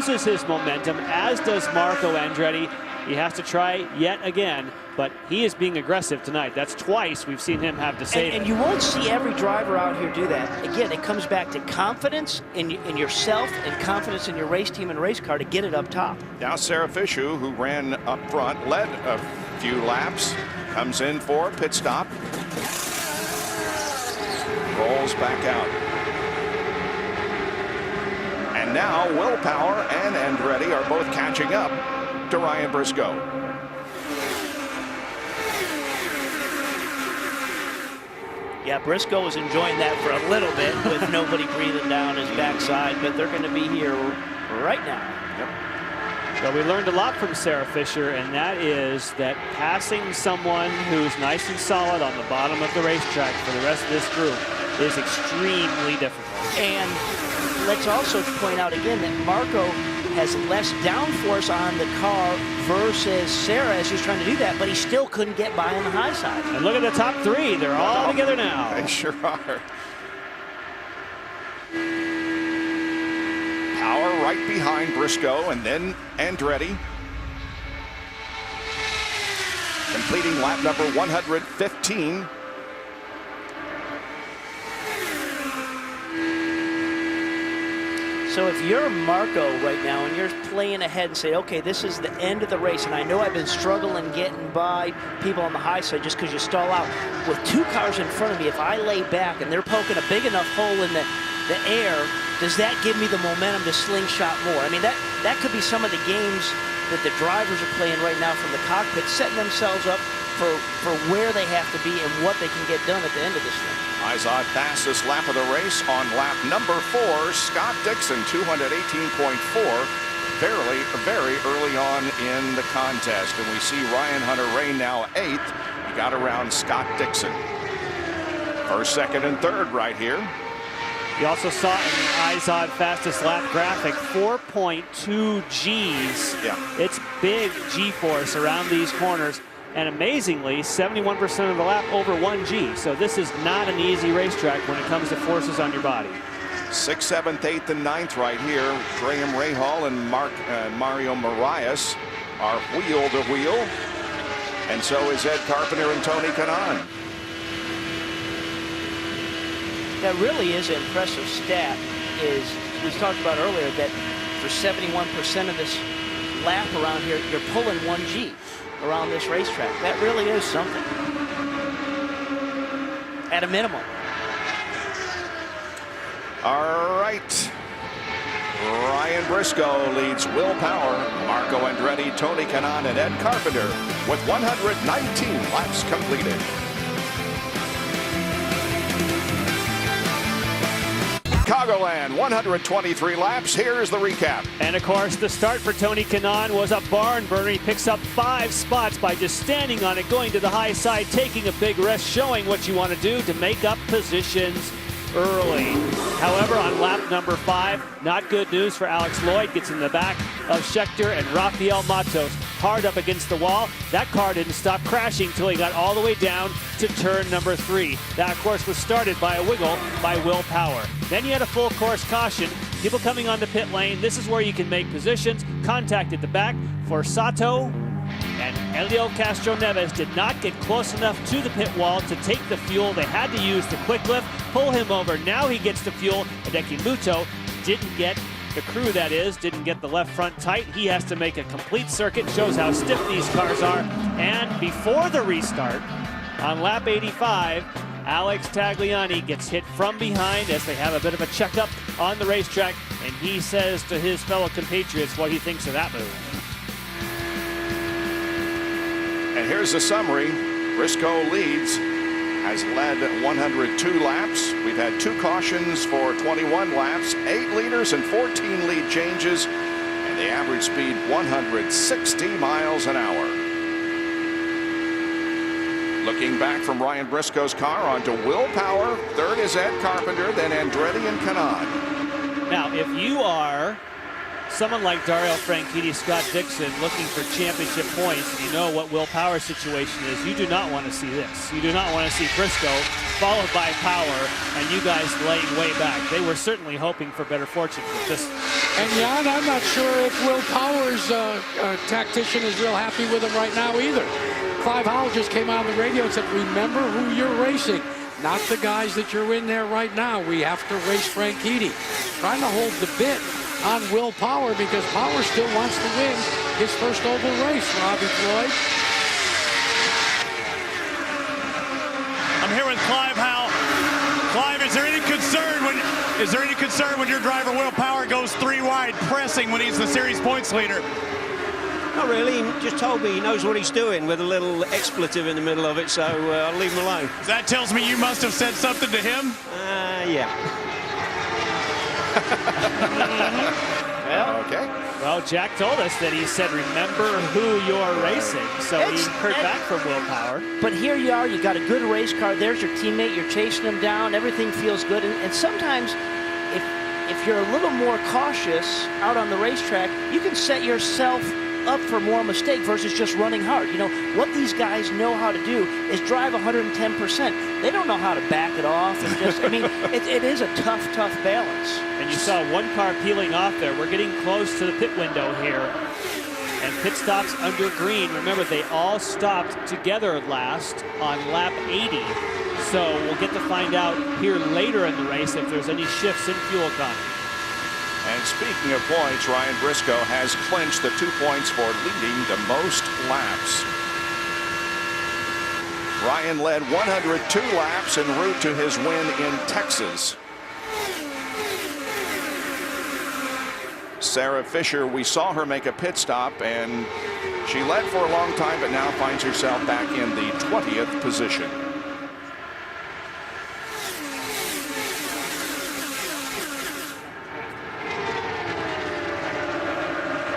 loses his momentum, as does Marco Andretti. He has to try yet again, but he is being aggressive tonight. That's twice we've seen him have to save and you won't see every driver out here do that. Again, it comes back to confidence in yourself and confidence in your race team and race car to get it up top. Now Sarah Fisher, who ran up front, led a few laps, comes in for a pit stop. Rolls back out. And now Will Power and Andretti are both catching up to Ryan Briscoe. Yeah, Briscoe was enjoying that for a little bit with nobody breathing down his backside, but they're going to be here right now. Yep. Well, we learned a lot from Sarah Fisher, and that is that passing someone who's nice and solid on the bottom of the racetrack for the rest of this group is extremely difficult. And let's also point out again that Marco has less downforce on the car versus Sarah as he's trying to do that, but he still couldn't get by on the high side. And look at the top three. They're all together now. They sure are. Power right behind Briscoe and then Andretti. Completing lap number 115. So if you're Marco right now and you're playing ahead and say, okay, this is the end of the race, and I know I've been struggling getting by people on the high side just because you stall out. With two cars in front of me, if I lay back and they're poking a big enough hole in the air, does that give me the momentum to slingshot more? I mean, that could be some of the games that the drivers are playing right now from the cockpit, setting themselves up for where they have to be and what they can get done at the end of this thing. IZOD fastest lap of the race on lap number 4. Scott Dixon, 218.4. Very early on in the contest. And we see Ryan Hunter-Reay now 8th. He got around Scott Dixon. First, second, and third right here. You also saw in the IZOD fastest lap graphic, 4.2 Gs. Yeah. It's big G-force around these corners. And amazingly, 71% of the lap over 1 G. So this is not an easy racetrack when it comes to forces on your body. 6th, 7th, 8th, and 9th right here. Graham Rahal and Mario Marias are wheel to wheel. And so is Ed Carpenter and Tony Kanaan. That really is an impressive stat. Is we talked about earlier that for 71% of this lap around here, you're pulling 1 G around this racetrack. That really is something. At a minimum. All right. Ryan Briscoe leads Will Power, Marco Andretti, Tony Kanaan, and Ed Carpenter with 119 laps completed. Chicagoland, 123 laps. Here's the recap. And of course, the start for Tony Kanaan was a barn burner. He picks up 5 spots by just standing on it, going to the high side, taking a big risk, showing what you want to do to make up positions early. However, on lap number 5, not good news for Alex Lloyd. Gets in the back of Schechter and Rafael Matos, hard up against the wall. That car didn't stop crashing until he got all the way down to turn number 3. That, of course, was started by a wiggle by Will Power. Then you had a full course caution. People coming on the pit lane. This is where you can make positions. Contact at the back for Sato. And Helio Castro Neves did not get close enough to the pit wall to take the fuel. They had to use the quick lift, pull him over. Now he gets the fuel. Hideki Muto didn't get the crew, that is, didn't get the left front tight. He has to make a complete circuit. Shows how stiff these cars are. And before the restart, on lap 85, Alex Tagliani gets hit from behind as they have a bit of a checkup on the racetrack. And he says to his fellow compatriots what he thinks of that move. And here's the summary. Briscoe leads, has led 102 laps. We've had 2 cautions for 21 laps, 8 leaders and 14 lead changes, and the average speed 160 miles an hour. Looking back from Ryan Briscoe's car onto Will Power. Third is Ed Carpenter, then Andretti and Kanaan. Now, if you are someone like Dario Franchitti, Scott Dixon, looking for championship points, and you know what Will Power's situation is, you do not want to see this. You do not want to see Briscoe followed by Power and you guys laying way back. They were certainly hoping for better fortune with this. And Jan, I'm not sure if Will Power's tactician is real happy with him right now either. Clive Howell just came on the radio and said, remember who you're racing, not the guys that you're in there right now. We have to race Franchitti. Trying to hold the bit on Will Power because Power still wants to win his first oval race, Robbie Floyd. I'm here with Clive Howell. Clive, is there any concern when your driver Will Power goes 3 wide pressing when he's the series points leader? Not really. He just told me he knows what he's doing with a little expletive in the middle of it, so I'll leave him alone. That tells me you must have said something to him? Yeah. Okay. Well, Jack told us that he said, remember who you're racing. So he heard back from Will Power. But here you are, you got a good race car, there's your teammate, you're chasing him down, everything feels good. And sometimes, if you're a little more cautious out on the racetrack, you can set yourself up for more mistake versus just running hard. You know, what these guys know how to do is drive 110%. They don't know how to back it off and just, I mean, it is a tough balance. And you saw one car peeling off there. We're getting close to the pit window here. And pit stops under green. Remember, they all stopped together last on lap 80. So we'll get to find out here later in the race if there's any shifts in fuel economy. And speaking of points, Ryan Briscoe has clinched the 2 points for leading the most laps. Ryan led 102 laps en route to his win in Texas. Sarah Fisher, we saw her make a pit stop, and she led for a long time, but now finds herself back in the 20th position.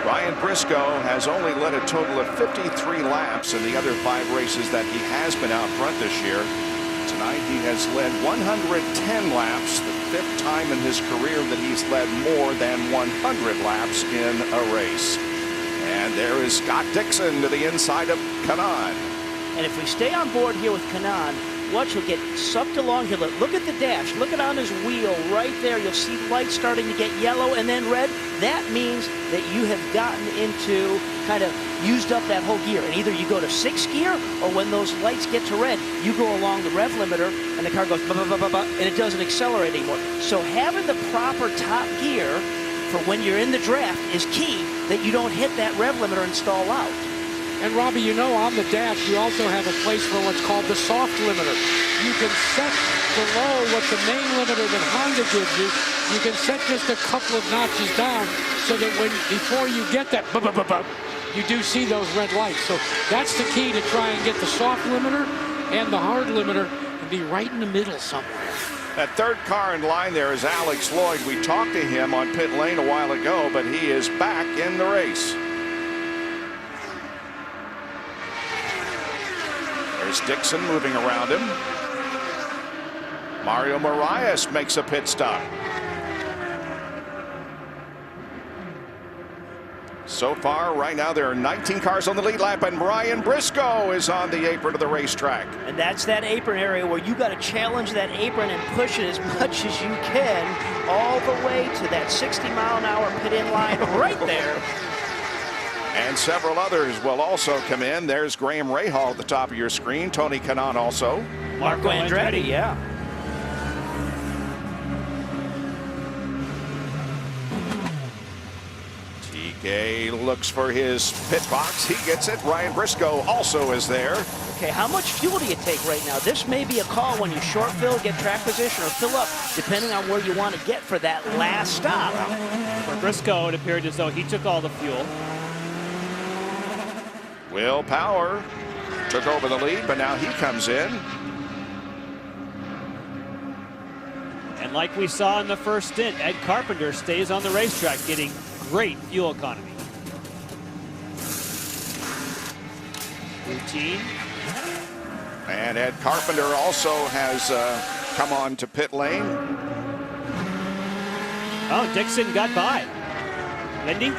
Ryan Briscoe has only led a total of 53 laps in the other 5 races that he has been out front this year. Tonight he has led 110 laps, the 5th time in his career that he's led more than 100 laps in a race. And there is Scott Dixon to the inside of Kanaan. And if we stay on board here with Kanaan, watch, he'll get sucked along here. Look at the dash. Look at on his wheel right there. You'll see lights starting to get yellow and then red. That means that you have gotten into kind of used up that whole gear. And either you go to 6th gear, or when those lights get to red, you go along the rev limiter and the car goes bah, bah, bah, bah, bah, and it doesn't accelerate anymore. So having the proper top gear for when you're in the draft is key, that you don't hit that rev limiter and stall out. And Robbie, you know, on the dash, you also have a place for what's called the soft limiter. You can set below what the main limiter that Honda gives you. You can set just a couple of notches down so that before you get that, you do see those red lights. So that's the key to try and get the soft limiter and the hard limiter and be right in the middle somewhere. That third car in line there is Alex Lloyd. We talked to him on pit lane a while ago, but he is back in the race. There's Dixon moving around him. Mario Moraes makes a pit stop. So far, right now, there are 19 cars on the lead lap, and Ryan Briscoe is on the apron of the racetrack. And that's that apron area where you got to challenge that apron and push it as much as you can all the way to that 60-mile-an-hour pit-in line right there. And several others will also come in. There's Graham Rahal at the top of your screen. Tony Kanaan also. Marco Andretti, yeah. TK looks for his pit box. He gets it. Ryan Briscoe also is there. Okay, how much fuel do you take right now? This may be a call when you short fill, get track position, or fill up, depending on where you want to get for that last stop. For Briscoe, it appeared as though he took all the fuel. Will Power took over the lead, but now he comes in. And like we saw in the first stint, Ed Carpenter stays on the racetrack getting great fuel economy. Routine. And Ed Carpenter also has come on to pit lane. Oh, Dixon got by. Lindy?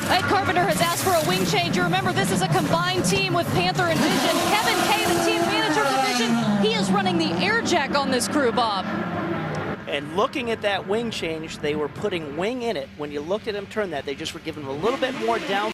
Ed Carpenter has asked for a wing change. You remember, this is a combined team with Panther and Vision. Kevin Kay, the team manager for Vision, he is running the air jack on this crew, Bob. And looking at that wing change, they were putting wing in it. When you looked at him turn that, they just were giving him a little bit more down.